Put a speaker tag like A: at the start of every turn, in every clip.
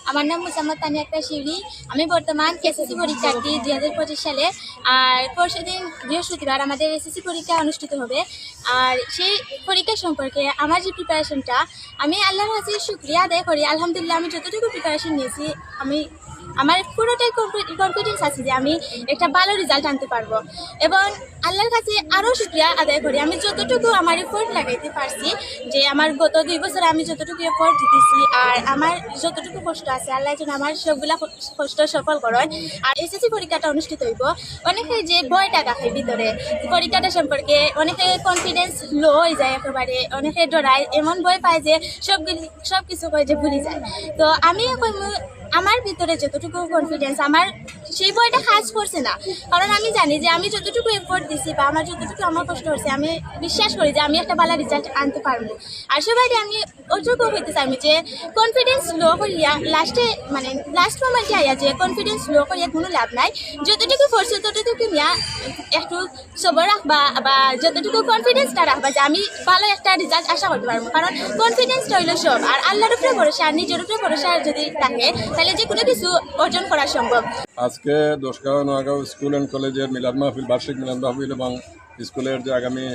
A: আমার নাম মুসাম্মদ তানিয়া আক্তার শিউলি। আমি বর্তমান এসএসসি পরীক্ষার্থী 2025 সালে। আর পরশুদিন বৃহস্পতিবার আমাদের এসএসসি পরীক্ষা অনুষ্ঠিত হবে। আর সেই পরীক্ষা সম্পর্কে আমার যে প্রিপারেশনটা, আমি আল্লাহর কাছে শুকরিয়া আদায় করি। আলহামদুলিল্লাহ, আমি যতটুকু প্রিপারেশন নিয়েছি, আমার পুরোটাই কনফিডেন্স আছে যে আমি একটা ভালো রেজাল্ট আনতে পারবো। এবং আল্লাহর কাছে আরও শুকরিয়া আদায় করি, আমি যতটুকু আমার এফোর্ট লাগাইতে পারছি, যে আমার গত 2 বছরে আমি যতটুকু এফোর্ট দিতেছি আর আমার যতটুকু কষ্ট আছে, আল্লাহ যেন আমার সবগুলা কষ্ট সফল করেন। আর এসএসসি পরীক্ষাটা অনুষ্ঠিত হইব, অনেকে যে ভয়টা দেখে ভিতরে পরীক্ষাটা সম্পর্কে, অনেকে কনফিডেন্স লো হয়ে যায়, একেবারে অনেকে ডরায়, এমন ভয় পায় যে সব কিছু করে যে ভুলে যায়। তো আমি এখন আমার ভিতরে যতটুকু কনফিডেন্স, আমার সেই বইটা কাজ করছে না, কারণ আমি জানি যে আমি যতটুকু এফোর্ট দিছি বা আমার যতটুকু আমার কষ্ট হচ্ছে, আমি বিশ্বাস করি যে আমি একটা ভালো রেজাল্ট আনতে পারবো। আর সবাই আমি ওটুকু হইতে চাই যে কনফিডেন্স লো করিয়া লাস্ট মোমেন্টে আইয়া যে কনফিডেন্স লো করিয়া কোনো লাভ নাই। যতটুকু করছে ততটুকু নিয়ে একটু সবর রাখবা, বা যতটুকু কনফিডেন্সটা রাখবা যে আমি ভালো একটা রেজাল্ট আশা করতে পারবো। কারণ কনফিডেন্সটা হইলো সব, আর আল্লাহর উপরে ভরসা আর নিজের উপরে ভরসা যদি থাকে, তাহলে যে কোনো কিছু অর্জন করা সম্ভব।
B: আজকে দোষগাঁও নোয়াগাঁও স্কুল অ্যান্ড কলেজের মিলাদ মাহফিল, বার্ষিক মিলাদ মাহফিল এবং স্কুলের যে আগামী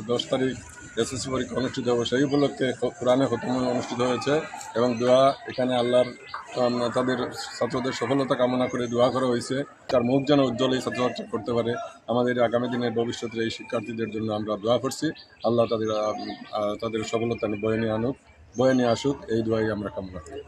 B: 10 তারিখ এসএসসি পরীক্ষা অনুষ্ঠিত হবে, সেই উপলক্ষে কোরআনে খতম অনুষ্ঠিত হয়েছে এবং দোয়া এখানে আল্লাহর তাদের ছাত্রদের সফলতা কামনা করে দোয়া করা হয়েছে। তার মুখ যেন উজ্জ্বল এই ছাত্রছাত্রী করতে পারে। আমাদের আগামী দিনের ভবিষ্যতের এই শিক্ষার্থীদের জন্য আমরা দোয়া করছি। আল্লাহ তাদের সফলতা বয়ে নিয়ে আসুক, এই দোয়াই আমরা কামনা করি।